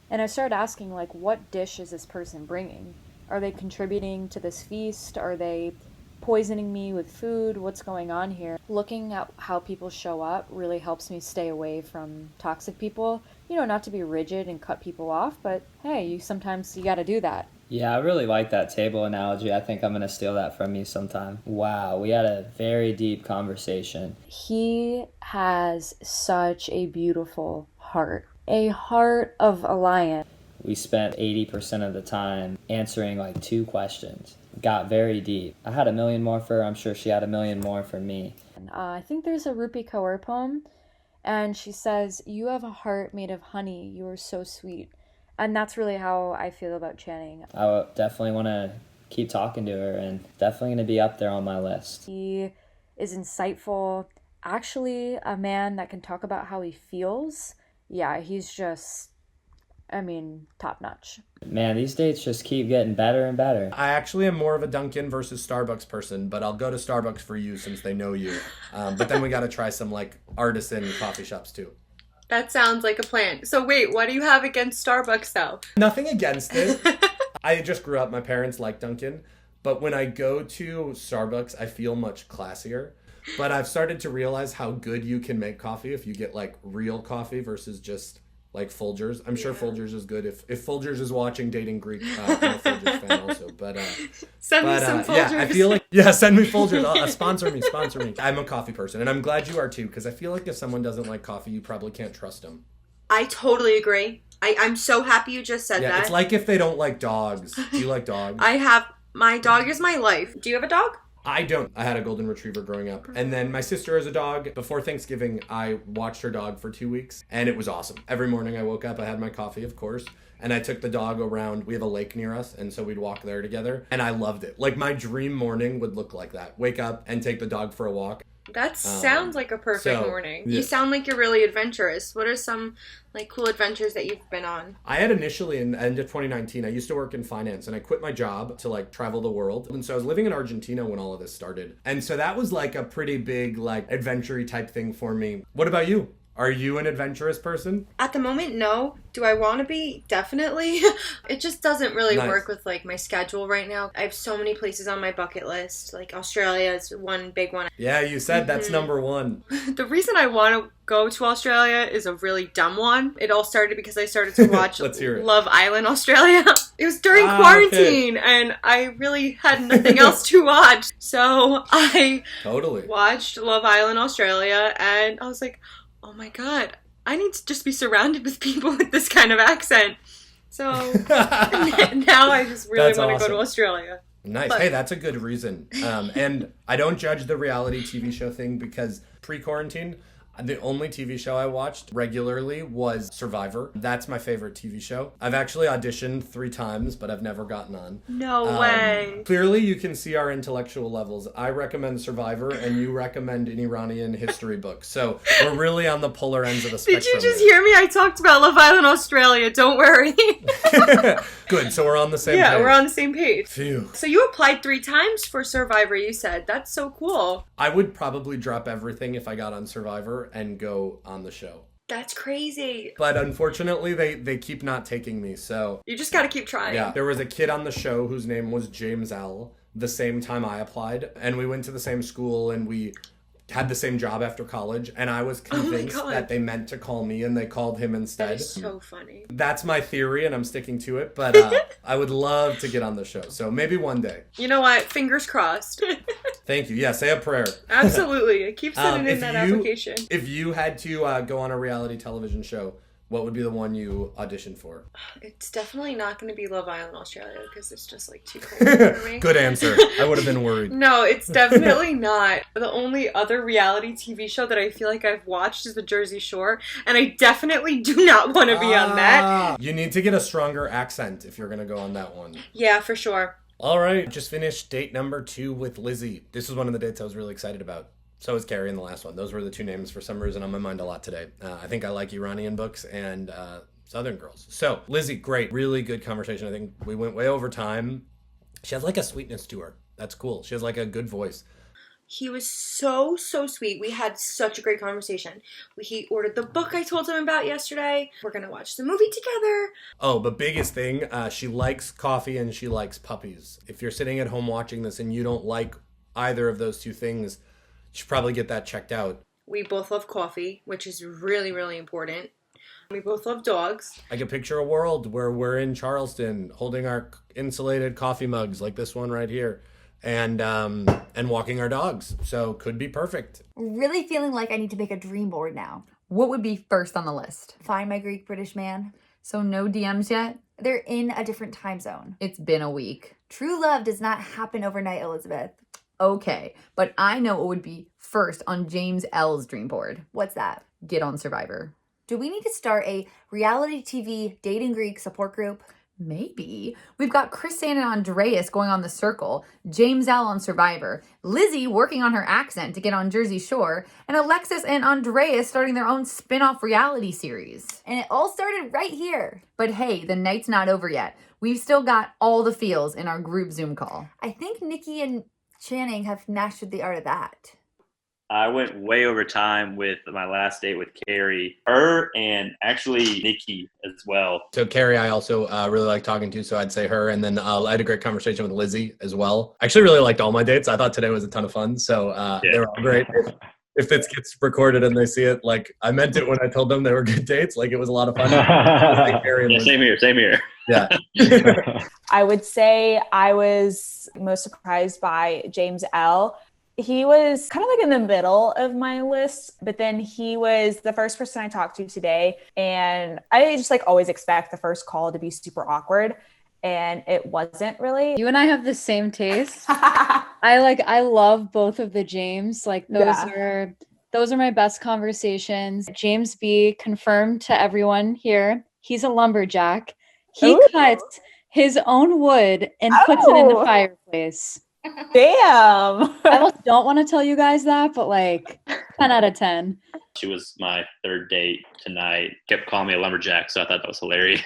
And I started asking, like, what dish is this person bringing? Are they contributing to this feast? Are they poisoning me with food? What's going on here? Looking at how people show up really helps me stay away from toxic people. You know, not to be rigid and cut people off, but hey, sometimes you gotta do that. Yeah, I really like that table analogy. I think I'm going to steal that from you sometime. Wow, we had a very deep conversation. He has such a beautiful heart. A heart of a lion. We spent 80% of the time answering like 2 questions. Got very deep. I had 1 million more for her. I'm sure she had 1 million more for me. I think there's a Rupi Kaur poem, and she says, "You have a heart made of honey. You are so sweet." And that's really how I feel about Channing. I definitely want to keep talking to her, and definitely going to be up there on my list. He is insightful. Actually, a man that can talk about how he feels. Yeah, he's just, top notch. Man, these dates just keep getting better and better. I actually am more of a Dunkin' versus Starbucks person, but I'll go to Starbucks for you since they know you. But then we got to try some like artisan coffee shops too. That sounds like a plan. So wait, what do you have against Starbucks though? Nothing against it. I just grew up, my parents like Dunkin', but when I go to Starbucks, I feel much classier. But I've started to realize how good you can make coffee if you get like real coffee versus just like Folgers. I'm sure Folgers is good. If Folgers is watching Dating Greek, I'm a Folgers fan also. But send me some Folgers. Yeah, I feel like send me Folgers. Sponsor me. I'm a coffee person, and I'm glad you are too, because I feel like if someone doesn't like coffee, you probably can't trust them. I totally agree. I'm so happy you just said that. It's like if they don't like dogs. Do you like dogs? My dog is my life. Do you have a dog? I don't. I had a golden retriever growing up. And then my sister has a dog. Before Thanksgiving, I watched her dog for 2 weeks, and it was awesome. Every morning I woke up, I had my coffee, of course, and I took the dog around. We have a lake near us, and so we'd walk there together, and I loved it. Like, my dream morning would look like that. Wake up and take the dog for a walk. That sounds like a perfect morning. Yeah. You sound like you're really adventurous. What are some like cool adventures that you've been on? I had initially in the end of 2019, I used to work in finance, and I quit my job to like travel the world. And so I was living in Argentina when all of this started. And so that was like a pretty big like adventure-y type thing for me. What about you? Are you an adventurous person? At the moment, no. Do I want to be? Definitely. It just doesn't really work with like my schedule right now. I have so many places on my bucket list. Like Australia is one big one. Yeah, you said that's number one. The reason I want to go to Australia is a really dumb one. It all started because I started to watch Love Island Australia. It was during quarantine, and I really had nothing else to watch. So I watched Love Island Australia, and I was like, oh my God, I need to just be surrounded with people with this kind of accent. So now I just really want to go to Australia. Nice. But, hey, that's a good reason. And I don't judge the reality TV show thing because pre-quarantine, the only TV show I watched regularly was Survivor. That's my favorite TV show. I've actually auditioned 3 times, but I've never gotten on. No way. Clearly, you can see our intellectual levels. I recommend Survivor, and you recommend an Iranian history book. So we're really on the polar ends of the spectrum. Did you just hear me? I talked about Love Island Australia. Don't worry. Good. So we're on the same page. Yeah, we're on the same page. Phew. So you applied 3 times for Survivor, you said. That's so cool. I would probably drop everything if I got on Survivor and go on the show. That's crazy. But unfortunately, they keep not taking me, so... You just gotta keep trying. Yeah. There was a kid on the show whose name was James L. the same time I applied, and we went to the same school, and we had the same job after college, and I was convinced that they meant to call me, and they called him instead. That is so funny. That's my theory, and I'm sticking to it, but I would love to get on the show, so maybe one day. You know what? Fingers crossed. Thank you. Yeah, say a prayer. Absolutely. I keep sending in that application. If you had to go on a reality television show, what would be the one you auditioned for? It's definitely not going to be Love Island Australia because it's just like too crazy for me. Good answer. I would have been worried. No, it's definitely not. The only other reality TV show that I feel like I've watched is The Jersey Shore, and I definitely do not want to be on that. You need to get a stronger accent if you're going to go on that one. Yeah, for sure. All right, just finished date number 2 with Lizzy. This was one of the dates I was really excited about. So was Carrie in the last one. Those were the 2 names for some reason on my mind a lot today. I think I like Iranian books and Southern girls. So Lizzy, great, really good conversation. I think we went way over time. She has like a sweetness to her. That's cool. She has like a good voice. He was so sweet. We had such a great conversation. He ordered the book I told him about yesterday. We're going to watch the movie together. Oh, but biggest thing, she likes coffee and she likes puppies. If you're sitting at home watching this and you don't like either of those 2 things, you should probably get that checked out. We both love coffee, which is really, really important. We both love dogs. I can picture a world where we're in Charleston holding our insulated coffee mugs like this one right here and walking our dogs. So could be perfect. Really feeling like I need to make a dream board now. What would be first on the list? Find my Greek British man. So no DMs yet? They're in a different time zone. It's been a week. True love does not happen overnight, Elizabeth. Okay, but I know what would be first on James L's dream board. What's that? Get on Survivor. Do we need to start a reality TV dating Greek support group? Maybe. We've got Chrisanne and Andreas going on The Circle, James L on Survivor, Lizzy working on her accent to get on Jersey Shore, and Alexis and Andreas starting their own spin-off reality series. And it all started right here. But hey, the night's not over yet. We've still got all the feels in our group Zoom call. I think Nikki and Channing have mastered the art of that. I went way over time with my last date with Carrie, her, and actually Nikki as well. So Carrie, I also really like talking to, so I'd say her. And then I had a great conversation with Lizzy as well. I actually really liked all my dates. I thought today was a ton of fun. So they were all great. If this gets recorded and they see it, like I meant it when I told them they were good dates. Like it was a lot of fun. Same here. Yeah. I would say I was most surprised by James L. He was kind of like in the middle of my list, but then he was the first person I talked to today. And I just like always expect the first call to be super awkward. And it wasn't really. You and I have the same taste. I love both of the James. Like those are my best conversations. James B confirmed to everyone here. He's a lumberjack. He cuts his own wood and puts it in the fireplace. Damn. I almost don't want to tell you guys that, but like 10 out of 10. She was my 3rd date tonight. Kept calling me a lumberjack, so I thought that was hilarious.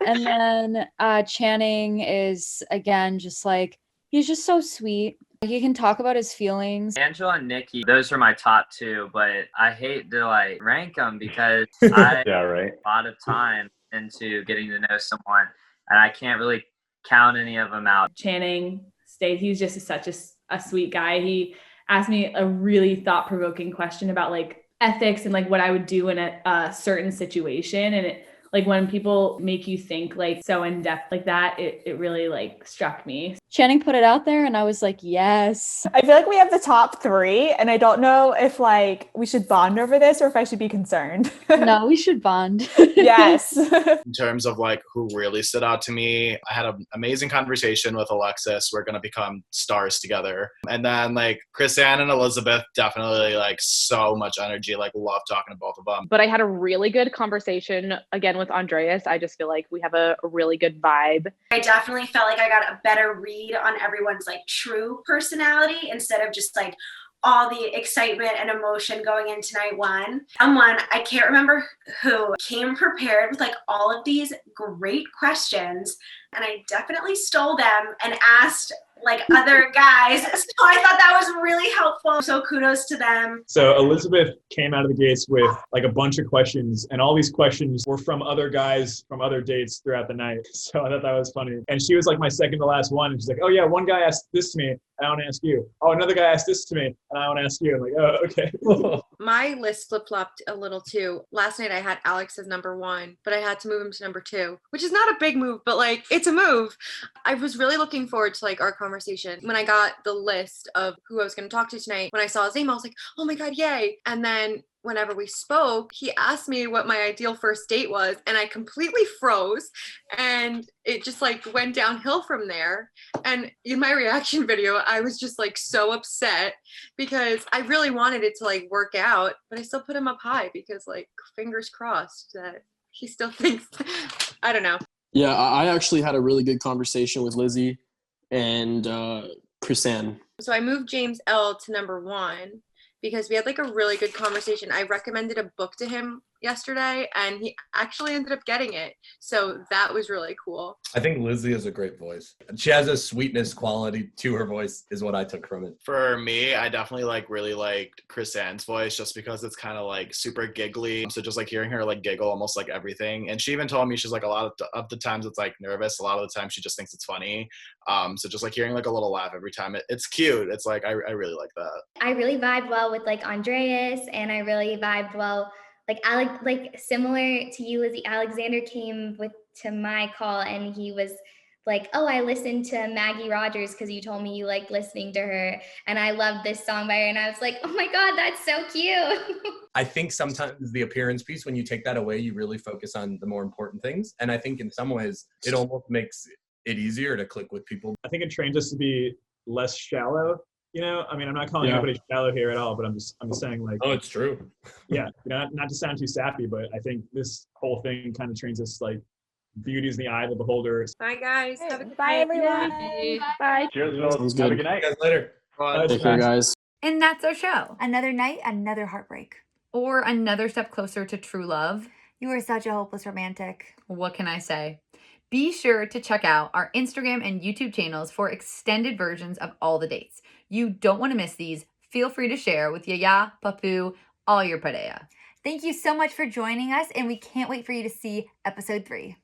And then Channing is, again, just like, he's just so sweet. He can talk about his feelings. Angella and Nikki, those are my top 2, but I hate to like rank them because I a lot of time into getting to know someone, and I can't really count any of them out. Channing stayed. He's just such a sweet guy. He asked me a really thought-provoking question about like ethics and like what I would do in a certain situation. And it Like when people make you think like so in depth like that, it really like struck me. Channing put it out there and I was like, yes. I feel like we have the top 3 and I don't know if like we should bond over this or if I should be concerned. No, we should bond. Yes. In terms of like who really stood out to me, I had an amazing conversation with Alexis. We're going to become stars together. And then like Chrisanne and Elizabeth, definitely like so much energy, like love talking to both of them. But I had a really good conversation again with Andreas. I just feel like we have a really good vibe. I definitely felt like I got a better read on everyone's like true personality instead of just like all the excitement and emotion going into night one. Someone, I can't remember who, came prepared with like all of these great questions, and I definitely stole them and asked like other guys. So I thought that was really helpful. So kudos to them. So Elizabeth came out of the gates with like a bunch of questions, and all these questions were from other guys from other dates throughout the night. So I thought that was funny. And she was like my second to last one. And she's like, oh yeah, one guy asked this to me, and I want to ask you. Oh, another guy asked this to me, and I want to ask you. I'm like, oh, okay. My list flip-flopped a little too. Last night I had Alex as number 1, but I had to move him to number 2, which is not a big move, but like it's a move. I was really looking forward to like our conversation. When I got the list of who I was going to talk to tonight, when I saw his name, I was like, oh my God, yay. And then whenever we spoke, he asked me what my ideal first date was, and I completely froze, and it just like went downhill from there. And in my reaction video, I was just like so upset because I really wanted it to like work out, but I still put him up high because like fingers crossed that he still thinks, I don't know. Yeah, I actually had a really good conversation with Lizzy and Chrisanne. So I moved James L to number 1 because we had like a really good conversation. I recommended a book to him yesterday and he actually ended up getting it. So that was really cool. I think Lizzy has a great voice. She has a sweetness quality to her voice is what I took from it. For me, I definitely like really liked Chrisanne's voice just because it's kind of like super giggly. So just like hearing her like giggle almost like everything. And she even told me she's like a lot of the times it's like nervous. A lot of the time she just thinks it's funny. So just like hearing like a little laugh every time, it's cute. It's like, I really like that. I really vibed well with like Andreas, and I really vibed well like similar to you, Lizzy. Alexander came to my call and he was like, oh, I listened to Maggie Rogers because you told me you like listening to her, and I loved this song by her, and I was like, oh my God, that's so cute. I think sometimes the appearance piece, when you take that away, you really focus on the more important things. And I think in some ways it almost makes it easier to click with people. I think it trains us to be less shallow. You know, I mean, I'm not calling anybody shallow here at all, but I'm just saying like, oh, it's true. Yeah, you know, not to sound too sappy, but I think this whole thing kind of trains us like beauty is in the eye of the beholder. Bye guys. Have a good Bye night. everyone. Bye. Cheers, Sounds good. Have a good night. See you guys later. Bye. Take care, guys. And that's our show. Another night, another heartbreak. Or another step closer to true love. You are such a hopeless romantic. What can I say? Be sure to check out our Instagram and YouTube channels for extended versions of all the dates. You don't want to miss these. Feel free to share with Yaya, Papu, all your pareja. Thank you so much for joining us, and we can't wait for you to see episode 3.